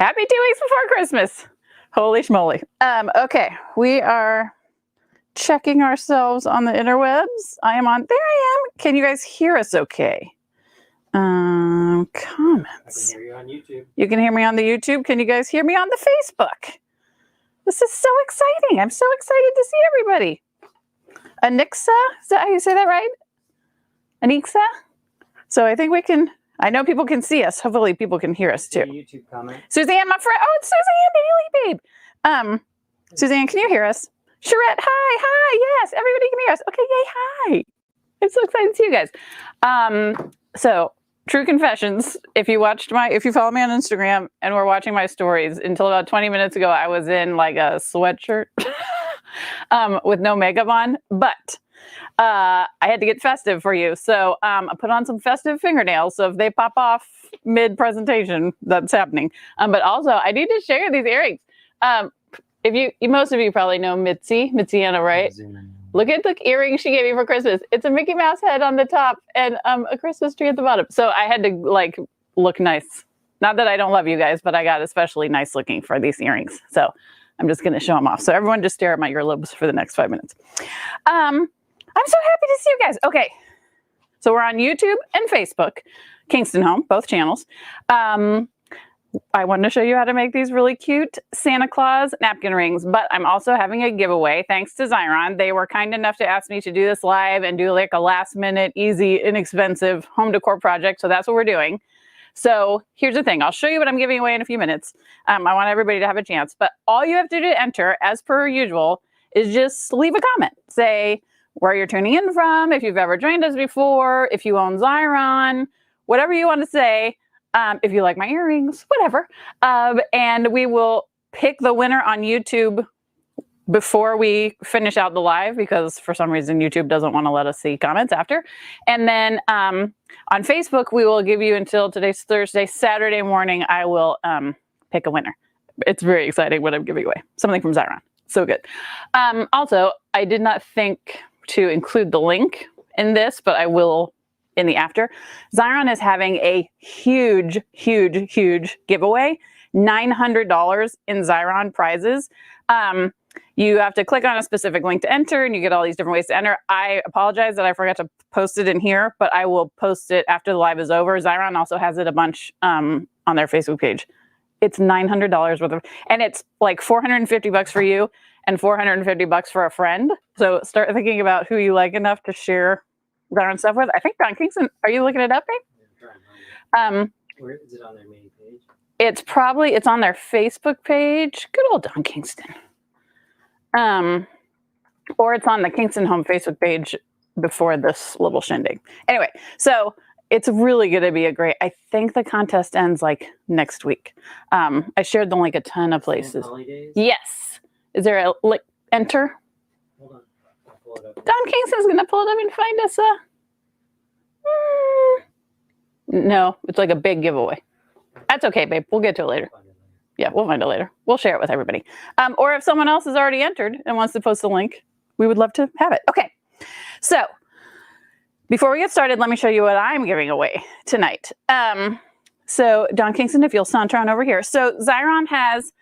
Happy 2 weeks before Christmas. Holy schmoly. Okay, we are checking ourselves on the interwebs. There I am. Can you guys hear us okay? Comments. I can hear you on YouTube. You can hear me on the YouTube. Can you guys hear me on the Facebook? This is so exciting. I'm so excited to see everybody. Anixa, is that how you say that right? Anixa? So I think we can, I know people can see us. Hopefully people can hear us too. YouTube comment. Suzanne, my friend. Oh, it's Suzanne, Daily Babe. Suzanne, can you hear us? Charette, hi, yes, everybody can hear us. Okay, yay, hi. I'm so excited to see you guys. So true confessions, if you follow me on Instagram and were watching my stories until about 20 minutes ago, I was in like a sweatshirt with no makeup on, but I had to get festive for you. So I put on some festive fingernails. So if they pop off mid-presentation, that's happening. But also I need to share these earrings. Most of you probably know Mitzi Anna, right? Look at the earring she gave me for Christmas. It's a Mickey Mouse head on the top and a Christmas tree at the bottom. So I had to like look nice. Not that I don't love you guys, but I got especially nice looking for these earrings. So I'm just going to show them off. So everyone just stare at my earlobes for the next 5 minutes. I'm so happy to see you guys. Okay. So we're on YouTube and Facebook, Kingston Home, both channels. I wanted to show you how to make these really cute Santa Claus napkin rings, but I'm also having a giveaway thanks to Xyron. They were kind enough to ask me to do this live and do like a last minute, easy, inexpensive home decor project. So that's what we're doing. So here's the thing. I'll show you what I'm giving away in a few minutes. I want everybody to have a chance, but all you have to do to enter, as per usual, is just leave a comment. Say where you're tuning in from, if you've ever joined us before, if you own Xyron, whatever you want to say. If you like my earrings, whatever. And we will pick the winner on YouTube before we finish out the live, because for some reason YouTube doesn't want to let us see comments after. And then on Facebook, we will give you until today's Thursday, Saturday morning, I will pick a winner. It's very exciting what I'm giving away. Something from Xyron. So good. Also, I did not think to include the link in this, but I will in the after. Xyron is having a huge giveaway, $900 in Xyron prizes. You have to click on a specific link to enter and you get all these different ways to enter. I apologize that I forgot to post it in here, but I will post it after the live is over. Xyron also has it a bunch on their Facebook page. It's $900 worth of, and it's like $450 for you and $450 for a friend. So start thinking about who you like enough to share Xyron stuff with. I think Don Kingston, are you looking it up, babe? Where is it on their main page? It's on their Facebook page. Good old Don Kingston. Or it's on the Kingston Home Facebook page before this little shindig. Anyway, so it's really going to be I think the contest ends like next week. I shared the link a ton of places. Yes. Is there a enter? Hold on. Pull it up. Don Kingston's going to pull it up and find us no, it's like a big giveaway. That's okay, babe. We'll get to it later. Yeah, we'll find it later. We'll share it with everybody. Or if someone else has already entered and wants to post a link, we would love to have it. Okay. So before we get started, let me show you what I'm giving away tonight. So Don Kingston, if you'll saunter on over here. So Xyron has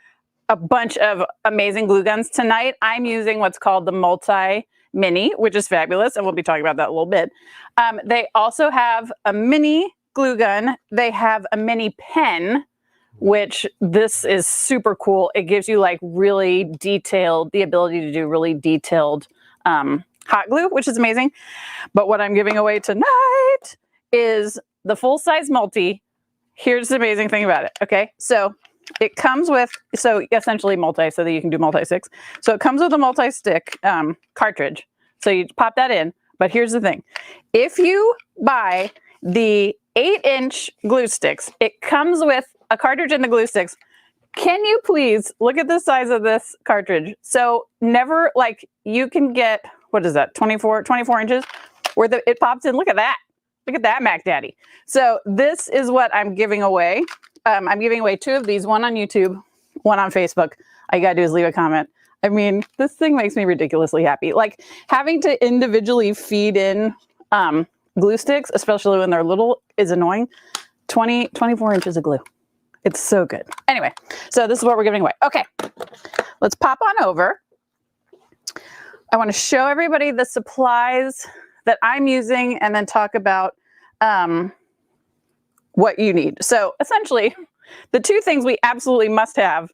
a bunch of amazing glue guns tonight. I'm using what's called the multi-mini, which is fabulous. And we'll be talking about that a little bit. They also have a mini glue gun. They have a mini pen, which this is super cool. It gives you like really detailed, the ability to do really detailed hot glue, which is amazing. But what I'm giving away tonight is the full-size multi. Here's the amazing thing about it. Okay, so it comes with, so essentially multi, so that you can do multi-sticks. So it comes with a multi-stick cartridge. So you pop that in. But here's the thing. If you buy the 8-inch glue sticks, it comes with a cartridge and the glue sticks. Can you please look at the size of this cartridge? So never, like, you can get, what is that, 24 inches where it pops in. Look at that. Look at that, Mac Daddy. So this is what I'm giving away. I'm giving away 2 of these, one on YouTube, one on Facebook. All you gotta do is leave a comment. I mean, this thing makes me ridiculously happy. Like having to individually feed in glue sticks, especially when they're little, is annoying. 24 inches of glue. It's so good. Anyway, so this is what we're giving away. Okay, let's pop on over. I want to show everybody the supplies that I'm using and then talk about what you need. So essentially, the two things we absolutely must have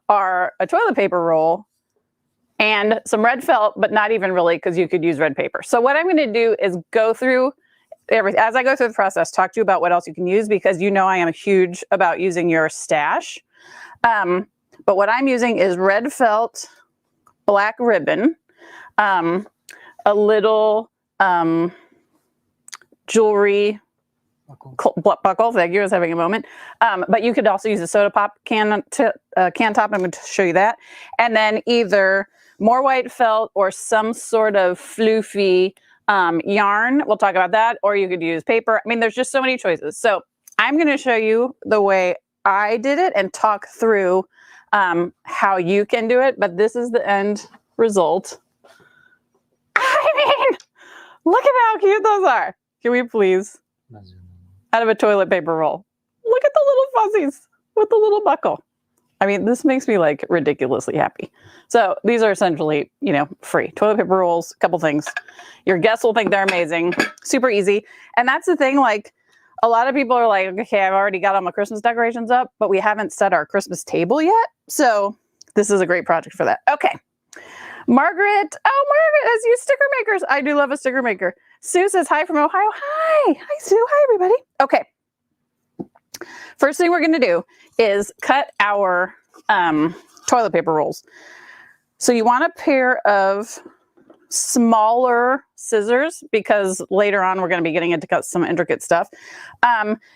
are a toilet paper roll and some red felt, but not even really, because you could use red paper. So what I'm going to do is go through everything. As I go through the process, talk to you about what else you can use, because you know I am huge about using your stash. But what I'm using is red felt, black ribbon, a little jewelry buckle. Thank you. I was having a moment. But you could also use a soda pop can top. I'm going to show you that. And then either more white felt or some sort of floofy yarn. We'll talk about that. Or you could use paper. I mean, there's just so many choices. So I'm going to show you the way I did it and talk through how you can do it. But this is the end result. I mean, look at how cute those are. Can we please? Out of a toilet paper roll. Look at the little fuzzies with the little buckle. I mean, this makes me like ridiculously happy. So these are essentially, you know, free. Toilet paper rolls, a couple things. Your guests will think they're amazing. Super easy. And that's the thing, like a lot of people are like, okay, I've already got all my Christmas decorations up, but we haven't set our Christmas table yet. So this is a great project for that. Okay. Margaret. Oh, Margaret has used sticker makers. I do love a sticker maker. Sue says hi from Ohio. Hi. Hi, Sue. Hi, everybody. Okay. First thing we're going to do is cut our toilet paper rolls. So you want a pair of smaller scissors, because later on we're going to be getting into cut some intricate stuff.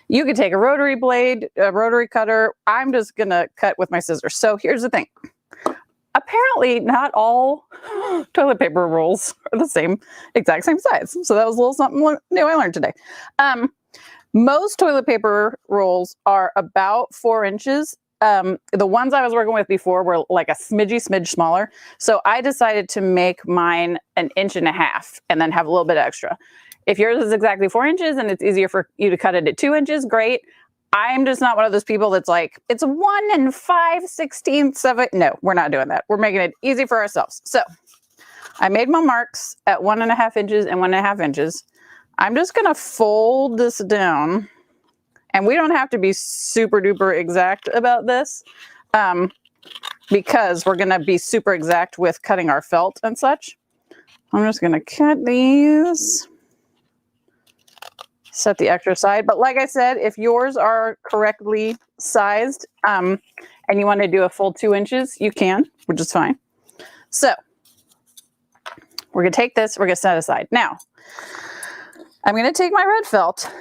You could take a rotary blade, a rotary cutter. I'm just going to cut with my scissors. So here's the thing. Apparently not all toilet paper rolls are the exact same size. So that was a little something new I learned today. Most toilet paper rolls are about 4 inches. The ones I was working with before were like a smidge smaller. So I decided to make mine 1.5 inches and then have a little bit extra. If yours is exactly 4 inches and it's easier for you to cut it at 2 inches, great. I'm just not one of those people that's like, it's 1 5/16 of it. No, we're not doing that. We're making it easy for ourselves. So I made my marks at 1.5 inches and 1.5 inches. I'm just going to fold this down, and we don't have to be super duper exact about this because we're going to be super exact with cutting our felt and such. I'm just going to cut these. Set the extra side. But like I said, if yours are correctly sized and you want to do a full 2 inches, you can, which is fine. So we're going to take this, we're going to set it aside. Now, I'm going to take my red felt.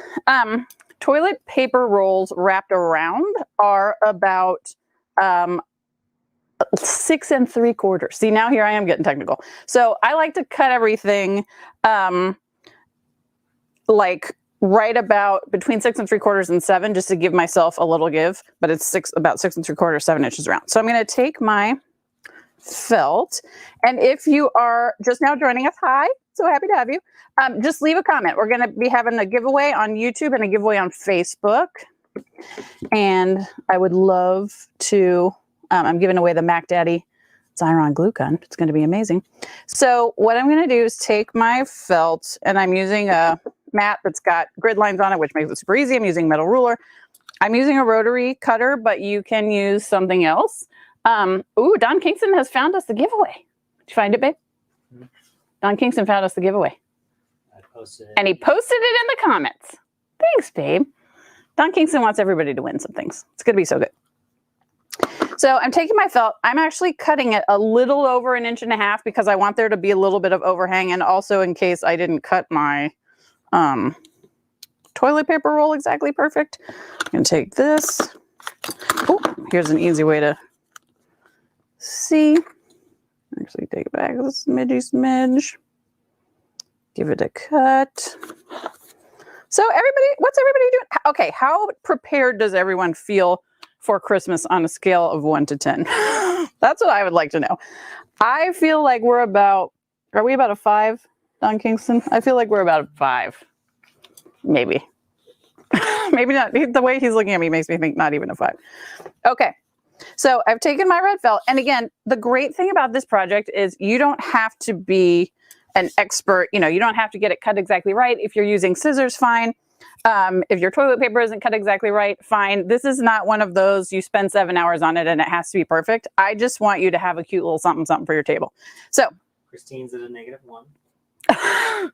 Toilet paper rolls wrapped around are about 6 3/4. See, now here I am getting technical. So I like to cut everything like right about between 6 3/4 and 7, just to give myself a little give, but it's about 6 3/4, 7 inches around. So I'm going to take my felt, and if you are just now joining us, hi, so happy to have you. Just leave a comment. We're going to be having a giveaway on YouTube and a giveaway on Facebook, and I would love to. I'm giving away the Mac Daddy Xyron glue gun. It's going to be amazing. So what I'm going to do is take my felt, and I'm using a mat that's got grid lines on it, which makes it super easy. I'm using a metal ruler. I'm using a rotary cutter, but you can use something else. Ooh, Don Kingston has found us the giveaway. Did you find it, babe? Mm-hmm. Don Kingston found us the giveaway. I posted it. And he posted it in the comments. Thanks, babe. Don Kingston wants everybody to win some things. It's going to be so good. So I'm taking my felt. I'm actually cutting it a little over 1.5 inches because I want there to be a little bit of overhang, and also in case I didn't cut my toilet paper roll exactly perfect. I'm going to take this. Oh, here's an easy way to see. Actually take it back a smidge. Give it a cut. So everybody, what's everybody doing? Okay, how prepared does everyone feel for Christmas on a scale of 1 to 10? That's what I would like to know. I feel like we're about, are we about a 5, Don Kingston? I feel like we're about a 5. Maybe. Maybe not. The way he's looking at me makes me think not even a 5. Okay. So I've taken my red felt. And again, the great thing about this project is you don't have to be an expert. You know, you don't have to get it cut exactly right. If you're using scissors, fine. If your toilet paper isn't cut exactly right, fine. This is not one of those you spend 7 hours on it and it has to be perfect. I just want you to have a cute little something something for your table. So Christine's at a -1.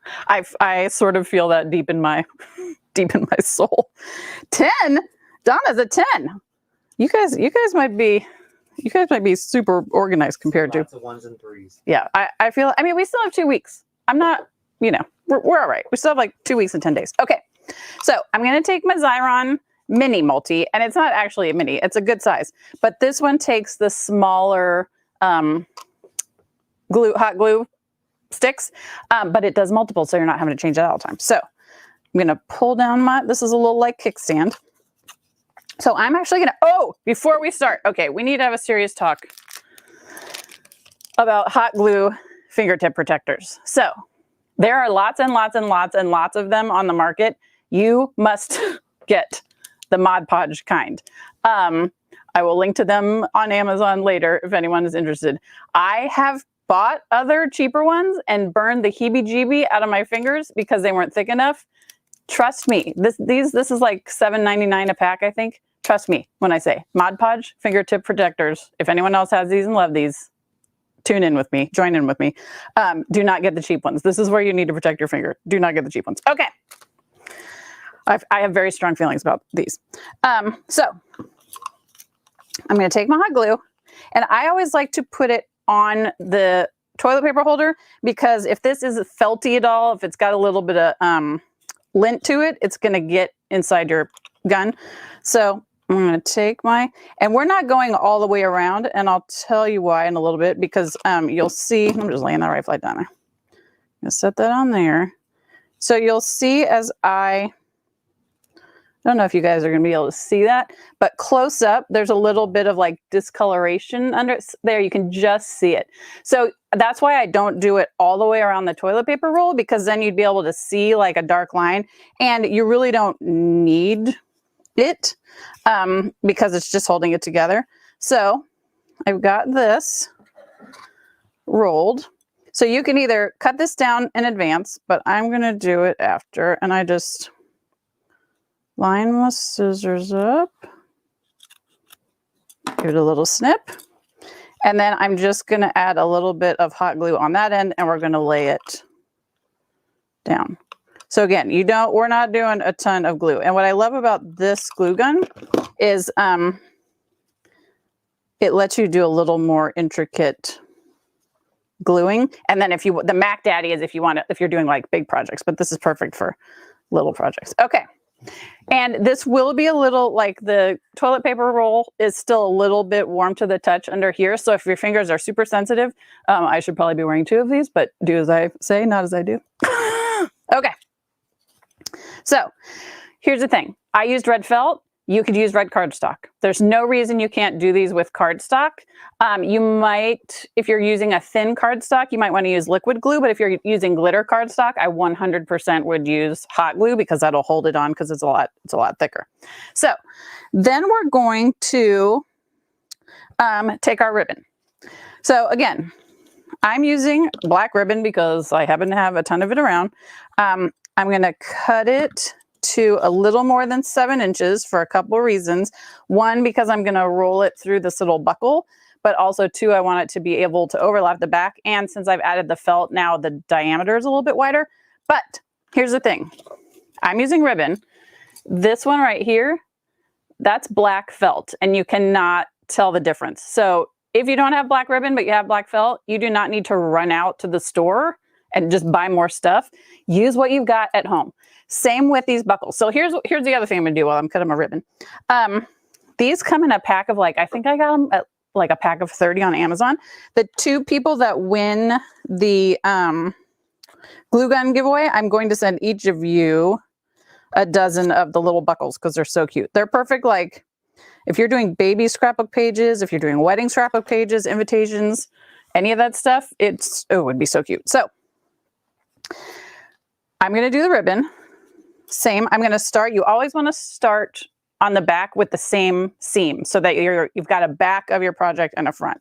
I sort of feel that deep in my soul. 10. Donna's a 10. You guys might be super organized compared to. Lots of 1s and 3s. Yeah, I feel. I mean, we still have 2 weeks. I'm not. You know, we're all right. We still have like 2 weeks and 10 days. Okay, so I'm gonna take my Xyron mini multi, and it's not actually a mini. It's a good size, but this one takes the smaller hot glue sticks, but it does multiple, so you're not having to change that all the time. So I'm gonna pull down this is a little like kickstand. So I'm actually gonna, before we start, okay, we need to have a serious talk about hot glue fingertip protectors. So there are lots and lots and lots and lots of them on the market. You must get the Mod Podge kind. I will link to them on Amazon later if anyone is interested. I have bought other cheaper ones and burned the heebie-jeebie out of my fingers because they weren't thick enough. Trust me, this is like $7.99 a pack, I think. Trust me when I say Mod Podge fingertip protectors. If anyone else has these and love these, tune in with me, join in with me. Do not get the cheap ones. This is where you need to protect your finger. Do not get the cheap ones. Okay. I have very strong feelings about these. So I'm going to take my hot glue, and I always like to put it on the toilet paper holder because if this is felty at all, if it's got a little bit of lint to it, it's going to get inside your gun. So I'm going to take and we're not going all the way around, and I'll tell you why in a little bit, because you'll see, I'm just laying that right flat down there. I'm going to set that on there. So you'll see as I don't know if you guys are going to be able to see that, but close up, there's a little bit of like discoloration under there. You can just see it. So that's why I don't do it all the way around the toilet paper roll, because then you'd be able to see like a dark line, and you really don't need it because it's just holding it together. So I've got this rolled. So you can either cut this down in advance, but I'm going to do it after, and I just line my scissors up, give it a little snip, and then I'm just going to add a little bit of hot glue on that end, and we're going to lay it down. So again, we're not doing a ton of glue. And what I love about this glue gun is it lets you do a little more intricate gluing. And then the Mac Daddy is if you're doing like big projects, but this is perfect for little projects. Okay. And this will be a little, like the toilet paper roll is still a little bit warm to the touch under here. So if your fingers are super sensitive, I should probably be wearing 2 of these, but do as I say, not as I do. Okay. So here's the thing. I used red felt. You could use red cardstock. There's no reason you can't do these with cardstock. You might, if you're using a thin cardstock, you might want to use liquid glue, but if you're using glitter cardstock, I 100% would use hot glue because that'll hold it on because it's a lot thicker. So then we're going to take our ribbon. So again, I'm using black ribbon because I happen to have a ton of it around. I'm going to cut it to a little more than 7 inches for a couple of reasons. 1, because I'm going to roll it through this little buckle, but also 2, I want it to be able to overlap the back. And since I've added the felt, now the diameter is a little bit wider. But here's the thing. I'm using ribbon. This one right here, that's black felt, and you cannot tell the difference. So if you don't have black ribbon, but you have black felt, you do not need to run out to the store and just buy more stuff. Use what you've got at home. Same with these buckles. So here's the other thing I'm gonna do while I'm cutting my ribbon. These come in a pack of I think I got them at like a pack of 30 on Amazon. The 2 people that win the glue gun giveaway, I'm going to send each of you a dozen of the little buckles because they're so cute. They're perfect, like if you're doing baby scrapbook pages, if you're doing wedding scrapbook pages, invitations, any of that stuff, it would be so cute. So I'm going to do the ribbon. same. I'm going to start. You always want to start on the back with the same seam so that you've got a back of your project and a front.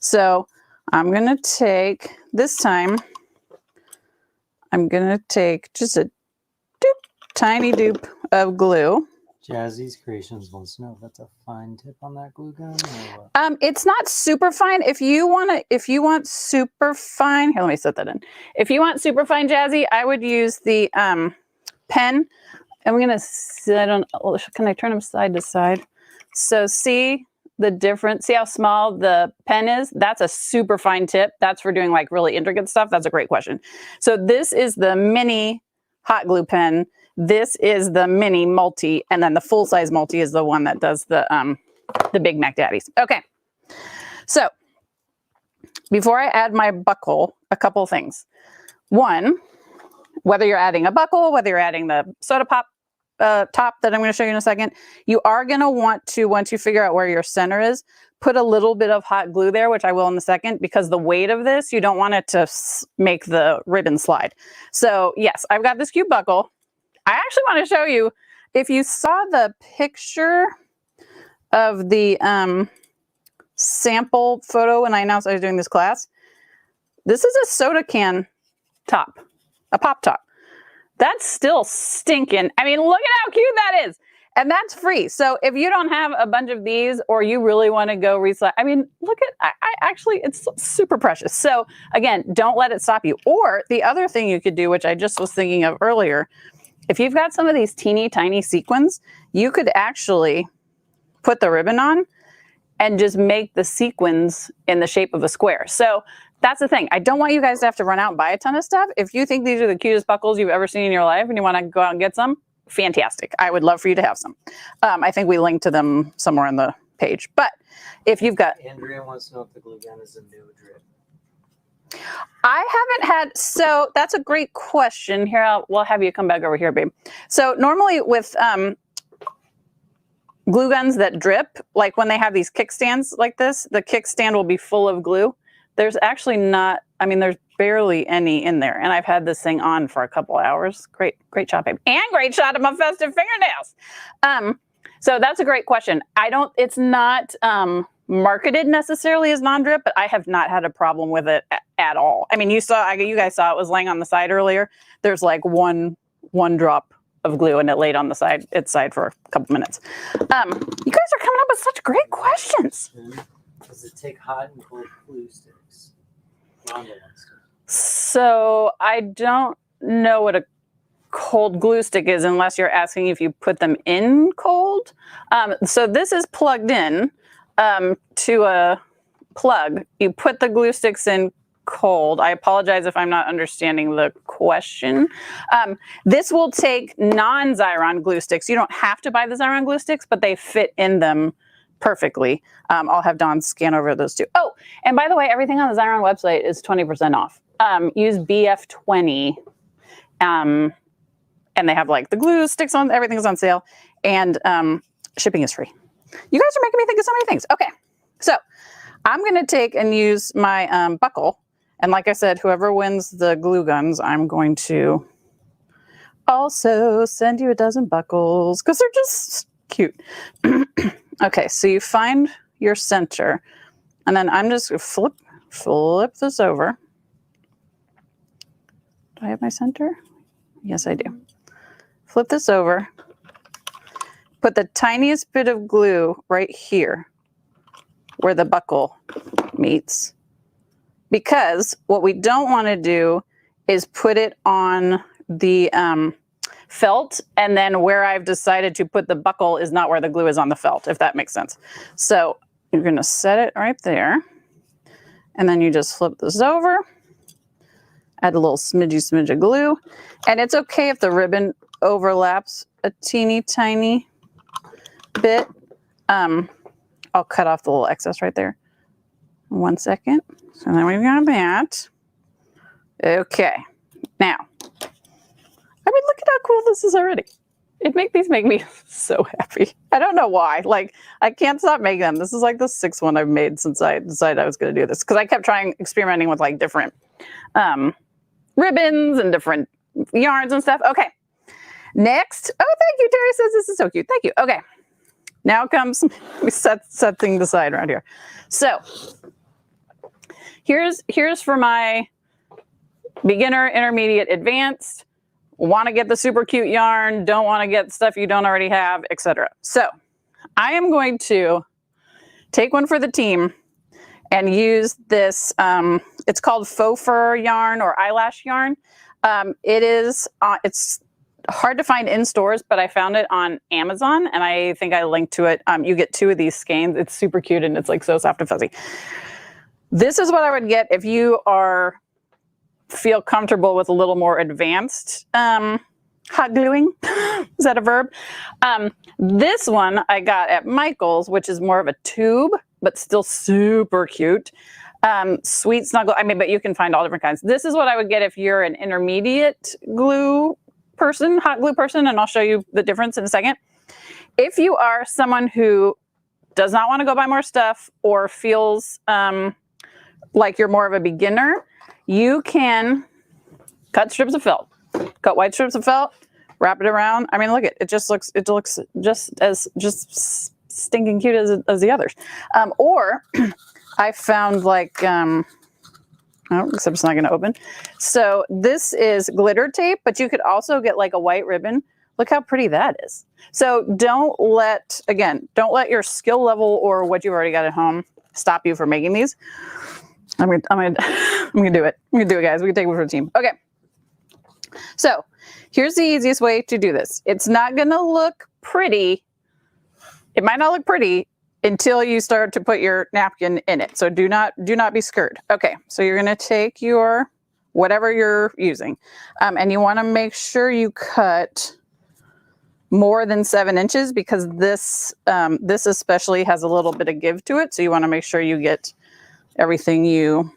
So I'm going to take, this time, I'm going to take just a tiny dupe of glue. Jazzy's Creations wants to know if that's a fine tip on that glue gun or what? It's not super fine. If you want super fine, here, let me set that in. If you want super fine Jazzy, I would use the pen. And we're gonna sit on, can I turn them side to side? So see the difference, see how small the pen is? That's a super fine tip. That's for doing like really intricate stuff. That's a great question. So this is the mini hot glue pen. This is the mini multi, and then the full size multi is the one that does the Big Mac Daddies. Okay, so before I add my buckle, a couple things. One, whether you're adding a buckle, whether you're adding the soda pop top that I'm going to show you in a second, you are going to want to, once you figure out where your center is, put a little bit of hot glue there, which I will in a second, because the weight of this, you don't want it to make the ribbon slide. So yes, I've got this cute buckle. I actually want to show you, if you saw the picture of the sample photo when I announced I was doing this class, this is a soda can top, a pop top. That's still stinking. I mean, look at how cute that is. And that's free. So if you don't have a bunch of these, or you really want to go recycle, I mean, look at, I actually, it's super precious. So again, don't let it stop you. Or the other thing you could do, which I just was thinking of earlier, if you've got some of these teeny tiny sequins, you could actually put the ribbon on and just make the sequins in the shape of a square. So that's the thing. I don't want you guys to have to run out and buy a ton of stuff. If you think these are the cutest buckles you've ever seen in your life and you want to go out and get some, fantastic. I would love for you to have some. I think we linked to them somewhere on the page. But if you've got... Andrea wants to know if the glue gun is a new drip. I haven't had, so that's a great question. Here, we'll have you come back over here, babe. So normally with glue guns that drip, like when they have these kickstands like this, the kickstand will be full of glue. There's actually not, I mean, there's barely any in there. And I've had this thing on for a couple hours. Great shot, babe. And great shot of my festive fingernails. So that's a great question. It's not marketed necessarily as non-drip, but I have not had a problem with it at all. I mean, you guys saw it was laying on the side earlier. There's like one drop of glue and it laid on the its side for a couple minutes. You guys are coming up with such great questions. Does it take hot and cold glue sticks? So I don't know what a cold glue stick is unless you're asking if you put them in cold. So this is plugged in to a plug. You put the glue sticks in cold. I apologize if I'm not understanding the question. This will take non-Xyron glue sticks. You don't have to buy the Xyron glue sticks, but they fit in them perfectly. I'll have Dawn scan over those too. Oh, and by the way, everything on the Xyron website is 20% off. Use BF20. And they have like the glue sticks on, everything's on sale, and shipping is free. You guys are making me think of so many things. Okay, so I'm going to take and use my buckle. And like I said, whoever wins the glue guns, I'm going to also send you a dozen buckles because they're just cute. Okay, so you find your center, and then I'm just going to flip this over. Do I have my center? Yes, I do. Flip this over. Put the tiniest bit of glue right here where the buckle meets. Because what we don't want to do is put it on the felt, and then where I've decided to put the buckle is not where the glue is on the felt, if that makes sense. So you're going to set it right there, and then you just flip this over, add a little smidge of glue, and it's okay if the ribbon overlaps a teeny tiny bit. I'll cut off the little excess right there. 1 second. So then we've got that. Okay. Now, I mean, look at how cool this is already. These make me so happy. I don't know why. Like, I can't stop making them. This is like the 6th one I've made since I decided I was going to do this. Because I kept experimenting with like different ribbons and different yarns and stuff. Okay. Next, oh, thank you. Terry says this is so cute. Thank you. Okay. Now comes, we set things aside around here. So here's for my beginner, intermediate, advanced. Want to get the super cute yarn, don't want to get stuff you don't already have, etc. So I am going to take one for the team and use this, it's called faux fur yarn or eyelash yarn. It's hard to find in stores, but I found it on Amazon and I think I linked to it. You get 2 of these skeins. It's super cute and it's like so soft and fuzzy. This is what I would get if you feel comfortable with a little more advanced hot gluing. Is that a verb? This one I got at Michael's, which is more of a tube, but still super cute. Sweet snuggle. I mean, but you can find all different kinds. This is what I would get if you're an intermediate glue person, hot glue person, and I'll show you the difference in a second. If you are someone who does not want to go buy more stuff or feels like you're more of a beginner, you can cut strips of felt, cut white strips of felt, wrap it around. I mean, look it looks just as stinking cute as the others. Or I found like, oh, except it's not going to open. So this is glitter tape, but you could also get like a white ribbon. Look how pretty that is. So don't let your skill level or what you've already got at home stop you from making these. I'm gonna do it. I'm gonna do it, guys. We can take one for the team. Okay. So here's the easiest way to do this. It's not gonna look pretty. It might not look pretty until you start to put your napkin in it. So do not be scared. Okay. So you're gonna take your whatever you're using, and you want to make sure you cut more than 7 inches because this especially has a little bit of give to it. So you want to make sure you get everything you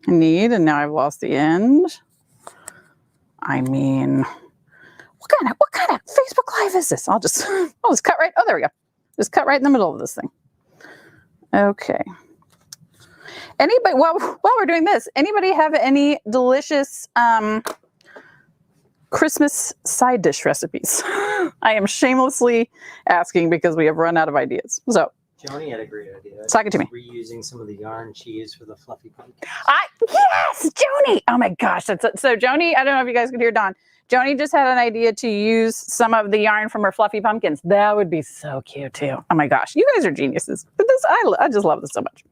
need. And now I've lost the end. I mean, what kind of Facebook Live is this? I'll just cut right. Oh, there we go. Just cut right in the middle of this thing. Okay. Anybody, while we're doing this, anybody have any delicious Christmas side dish recipes? I am shamelessly asking because we have run out of ideas. So Joni had a great idea. Talk it to me. Reusing some of the yarn she used for the fluffy pumpkins. Yes, Joni. Oh my gosh. So Joni, I don't know if you guys could hear Dawn. Joni just had an idea to use some of the yarn from her fluffy pumpkins. That would be so cute too. Oh my gosh. You guys are geniuses. I just love this so much.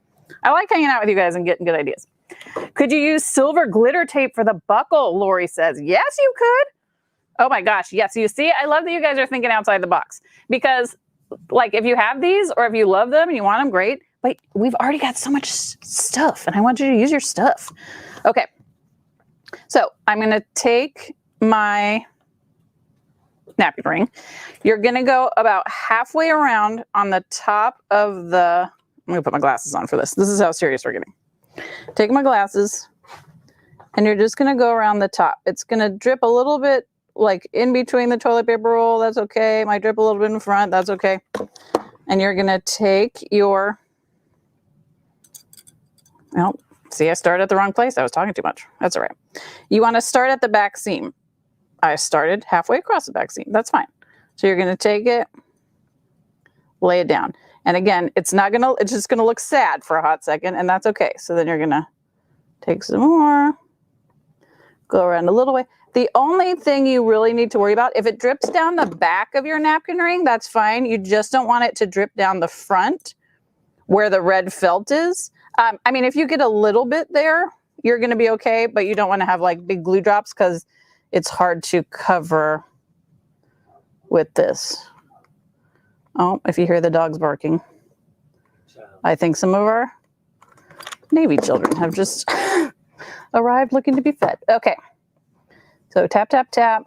I like hanging out with you guys and getting good ideas. Could you use silver glitter tape for the buckle? Lori says, yes, you could. Oh my gosh. Yes. You see, I love that you guys are thinking outside the box because like if you have these or if you love them and you want them, great. But we've already got so much stuff and I want you to use your stuff. Okay. So I'm going to take my napkin ring. You're going to go about halfway around on the top of the, I'm going to put my glasses on for this. This is how serious we're getting. Take my glasses and you're just going to go around the top. It's going to drip a little bit like in between the toilet paper roll. That's okay. Might drip a little bit in front. That's okay. And you're going to take your, well, see, I started at the wrong place. I was talking too much. That's all right. You want to start at the back seam. I started halfway across the back seam. That's fine. So you're going to take it, lay it down. And again, it's just going to look sad for a hot second, and that's okay. So then you're going to take some more, go around a little way. The only thing you really need to worry about, if it drips down the back of your napkin ring, that's fine. You just don't want it to drip down the front where the red felt is. I mean, if you get a little bit there, you're going to be okay, but you don't want to have like big glue drops because it's hard to cover with this. Oh, if you hear the dogs barking, I think some of our Navy children have just arrived looking to be fed. Okay. So tap, tap, tap,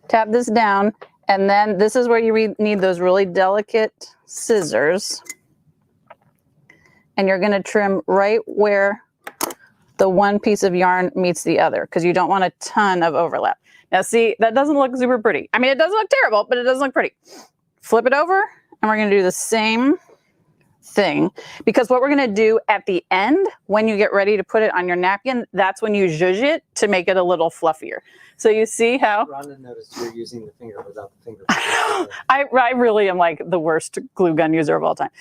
tap this down. And then this is where you need those really delicate scissors. And you're going to trim right where the one piece of yarn meets the other because you don't want a ton of overlap. Now see, that doesn't look super pretty. I mean, it doesn't look terrible, but it doesn't look pretty. Flip it over and we're going to do the same thing, because what we're going to do at the end, when you get ready to put it on your napkin, that's when you zhuzh it to make it a little fluffier. So you see how Rhonda noticed you're using the finger without the finger. I really am like the worst glue gun user of all time.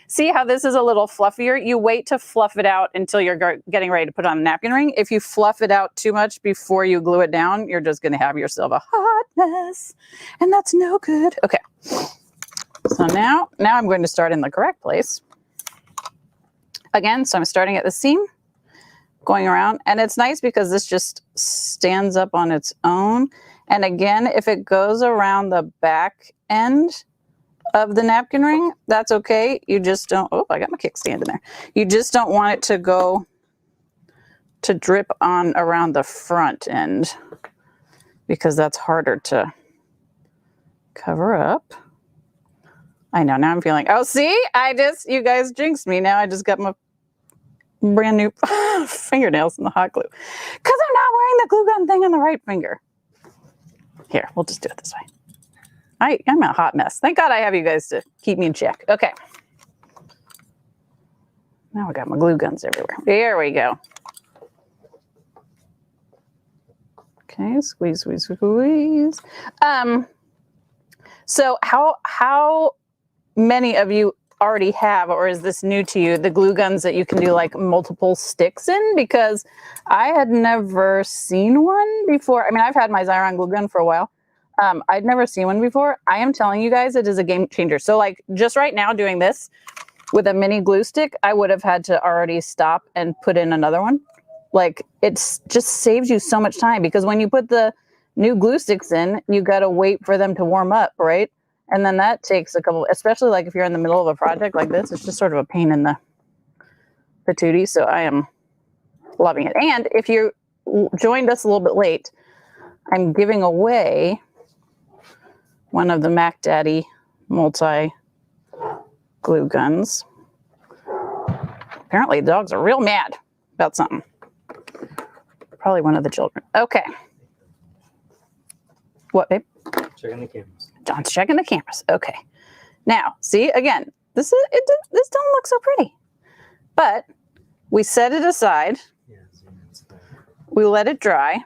See how this is a little fluffier? You wait to fluff it out until you're getting ready to put on a napkin ring. If you fluff it out too much before you glue it down, you're just going to have yourself a hot mess, and that's no good. Okay. So now I'm going to start in the correct place. Again, so I'm starting at the seam, going around, and it's nice because this just stands up on its own. And again, if it goes around the back end of the napkin ring, that's okay. You just don't, oh, I got my kickstand in there. You just don't want it to go to drip on around the front end because that's harder to cover up. I know, now I'm feeling, oh, see, you guys jinxed me. Now I just got my brand new fingernails in the hot glue because I'm not wearing the glue gun thing on the right finger. Here, we'll just do it this way. I'm a hot mess. Thank God I have you guys to keep me in check. Okay. Now I got my glue guns everywhere. There we go. Okay, squeeze, squeeze, squeeze. So how many of you already have, or is this new to you, the glue guns that you can do like multiple sticks in? Because I had never seen one before. I mean, I've had my Xyron glue gun for a while. I'd never seen one before. I am telling you guys, it is a game changer. So like just right now doing this with a mini glue stick, I would have had to already stop and put in another one. Like it's just saves you so much time, because when you put the new glue sticks in, you got to wait for them to warm up, right? And then that takes a couple, especially like if you're in the middle of a project like this, it's just sort of a pain in the patootie. So I am loving it. And if you joined us a little bit late, I'm giving away one of the Mac Daddy multi glue guns. Apparently the dogs are real mad about something. Probably one of the children. Okay. What, babe? Checking the cameras. John's checking the cameras. Okay. Now, see, again, this don't look so pretty. But we set it aside. Yeah, we let it dry.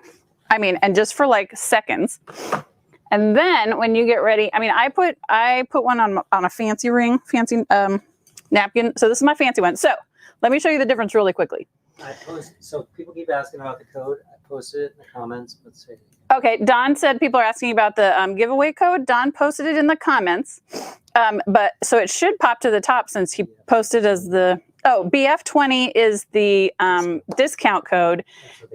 I mean, and just for like seconds. And then when you get ready, I mean, I put one on a fancy ring, napkin. So this is my fancy one. So let me show you the difference really quickly. So people keep asking about the code. I posted it in the comments. Let's see. Okay, Don said people are asking about the giveaway code. Don posted it in the comments, but so it should pop to the top since he posted as the BF20 is the discount code.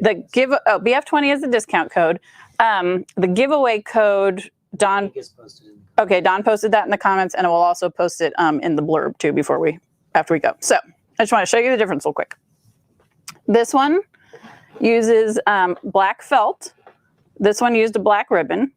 BF20 is the discount code. The giveaway code Don. Okay, Don posted that in the comments, and I will also post it in the blurb too after we go. So I just want to show you the difference real quick. This one uses black felt. This one used a black ribbon.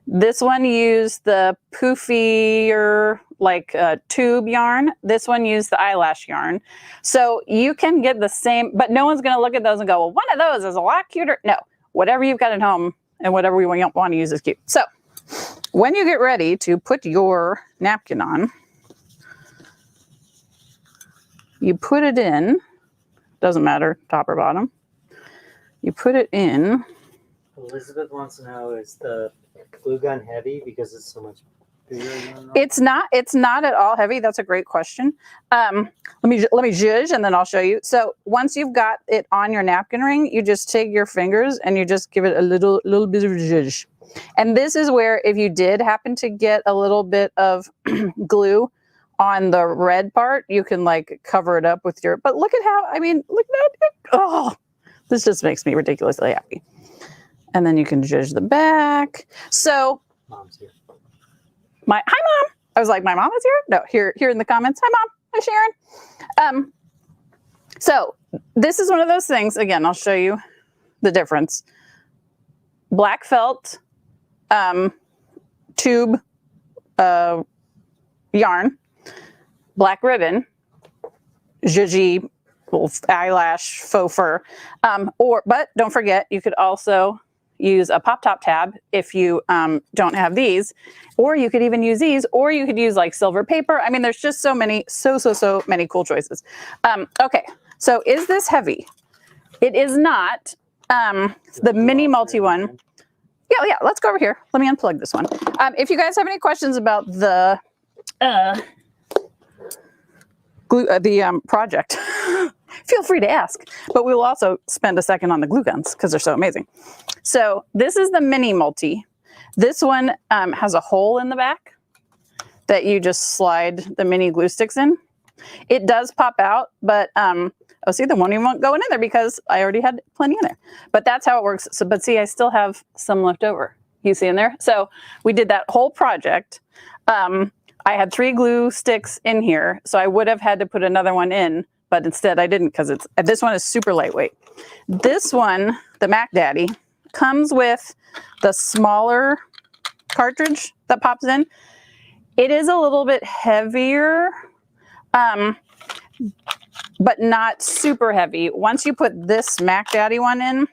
This one used the poofier like tube yarn. This one used the eyelash yarn. So you can get the same, but no one's going to look at those and go, well, one of those is a lot cuter. No, whatever you've got at home and whatever we want to use is cute. So when you get ready to put your napkin on, you put it in, doesn't matter, top or bottom. You put it in. Elizabeth wants to know, is the glue gun heavy because it's so much bigger? It's not at all heavy. That's a great question. Let me zhuzh and then I'll show you. So once you've got it on your napkin ring, you just take your fingers and you just give it a little bit of zhuzh. And this is where if you did happen to get a little bit of glue on the red part, you can like cover it up with your, but look at how, I mean, look at that. Oh, this just makes me ridiculously happy. And then you can zhuzh the back. So, Mom's here. Hi, Mom. I was like, my mom is here? No, here in the comments. Hi, Mom. Hi, Sharon. So this is one of those things. Again, I'll show you the difference. Black felt, tube, yarn, black ribbon, zhuzhy, eyelash, faux fur. But don't forget, you could also use a pop-top tab if you don't have these, or you could even use these, or you could use like silver paper. I mean, there's just so many cool choices. Okay, so is this heavy? It is not. The mini multi one. Yeah, let's go over here. Let me unplug this one. If you guys have any questions about the project, feel free to ask. But we will also spend a second on the glue guns because they're so amazing. So this is the mini multi. This one has a hole in the back that you just slide the mini glue sticks in. It does pop out, but oh, see, the one won't go in there because I already had plenty in there. But that's how it works. So, but see, I still have some left over. You see in there? So we did that whole project. I had 3 glue sticks in here, so I would have had to put another one in, but instead I didn't because this one is super lightweight. This one, the Mac Daddy, comes with the smaller cartridge that pops in. It is a little bit heavier, but not super heavy. Once you put this Mac Daddy one in,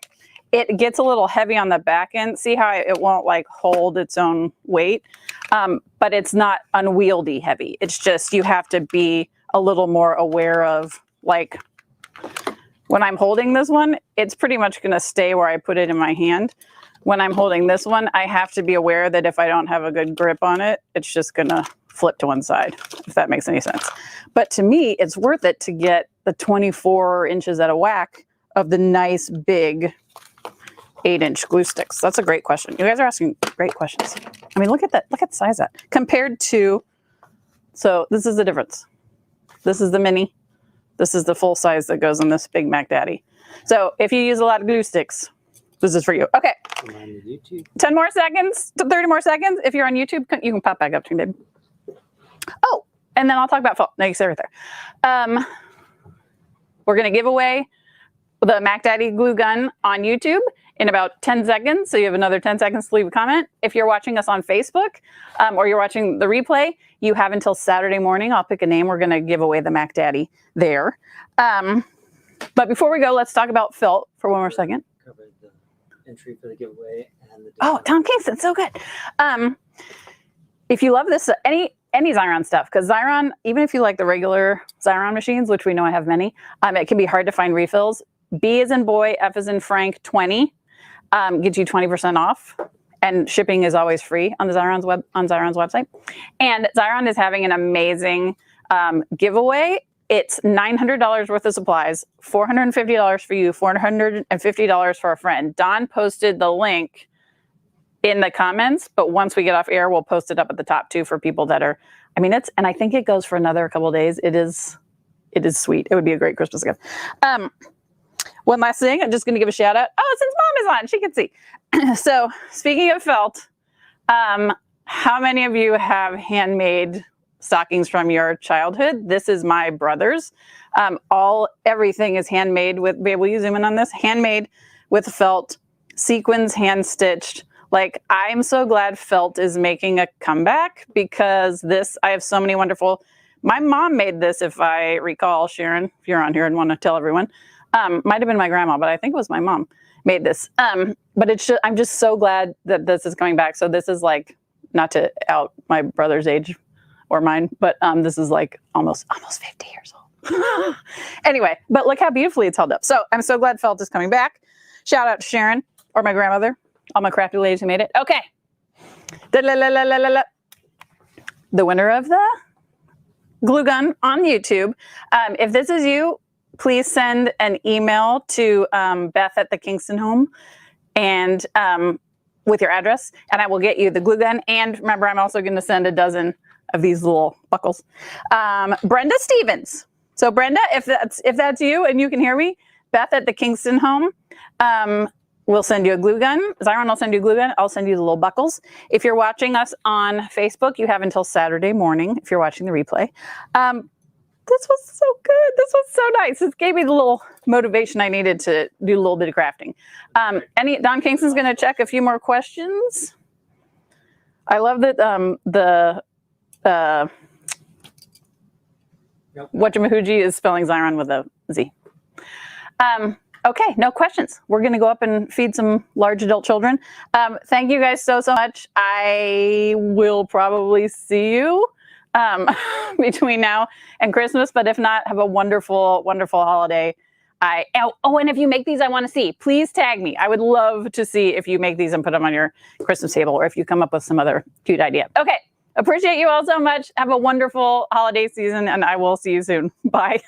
it gets a little heavy on the back end. See how it won't like hold its own weight, but it's not unwieldy heavy. It's just you have to be a little more aware of, like, when I'm holding this one, it's pretty much going to stay where I put it in my hand. When I'm holding this one, I have to be aware that if I don't have a good grip on it, it's just going to flip to one side, if that makes any sense. But to me, it's worth it to get the 24 inches at a whack of the nice big 8-inch glue sticks. That's a great question. You guys are asking great questions. I mean, look at that. Look at the size of that compared to, so this is the difference. This is the mini. This is the full size that goes in this big Mac Daddy. So if you use a lot of glue sticks, this is for you. Okay. 10 more seconds, 30 more seconds. If you're on YouTube, you can pop back up to me, babe. Oh, and then I'll talk about felt. No, you stay right there. We're going to give away the Mac Daddy glue gun on YouTube in about 10 seconds. So you have another 10 seconds to leave a comment. If you're watching us on Facebook or you're watching the replay, you have until Saturday morning. I'll pick a name. We're going to give away the Mac Daddy there. But before we go, let's talk about felt for one more second. Covered the entry for the giveaway and the Tom Kingston, so good. If you love this, any Xyron stuff, because Xyron, even if you like the regular Xyron machines, which we know I have many, it can be hard to find refills. B as in boy, F as in Frank, 20 gets you 20% off, and shipping is always free on the Xyron's website. And Xyron is having an amazing giveaway. It's $900 worth of supplies, $450 for you, $450 for a friend. Don posted the link in the comments, but once we get off air, we'll post it up at the top too for people that are, I mean, and I think it goes for another couple of days. It is sweet. It would be a great Christmas gift. One last thing, I'm just going to give a shout out. Oh, since Mom is on, she can see. So speaking of felt, how many of you have handmade stockings from your childhood? This is my brother's. Everything is handmade with, babe, will you zoom in on this? Handmade with felt, sequins, hand stitched. Like, I'm so glad felt is making a comeback because I have so many wonderful, my mom made this, if I recall, Sharon, if you're on here and want to tell everyone, might have been my grandma, but I think it was my mom made this. But I'm just so glad that this is coming back. So this is like, not to out my brother's age or mine, but this is like almost 50 years old. Anyway, but look how beautifully it's held up. So I'm so glad felt is coming back. Shout out to Sharon or my grandmother, all my crafty ladies who made it. Okay. The winner of the glue gun on YouTube. If this is you, please send an email to Beth at the Kingston home and with your address, and I will get you the glue gun. And remember, I'm also going to send a dozen of these little buckles. Brenda Stevens. So Brenda, if that's you and you can hear me, Beth at the Kingston home will send you a glue gun. Xyron will send you a glue gun. I'll send you the little buckles. If you're watching us on Facebook, you have until Saturday morning if you're watching the replay. This was so good. This was so nice. This gave me the little motivation I needed to do a little bit of crafting. Don Kingston's going to check a few more questions. I love that Whatchamahuji is spelling Xyron with a Z. Okay, no questions. We're going to go up and feed some large adult children. Thank you guys so much. I will probably see you between now and Christmas, but if not, have a wonderful, wonderful holiday. And if you make these, I want to see. Please tag me. I would love to see if you make these and put them on your Christmas table, or if you come up with some other cute idea. Okay, appreciate you all so much. Have a wonderful holiday season, and I will see you soon. Bye.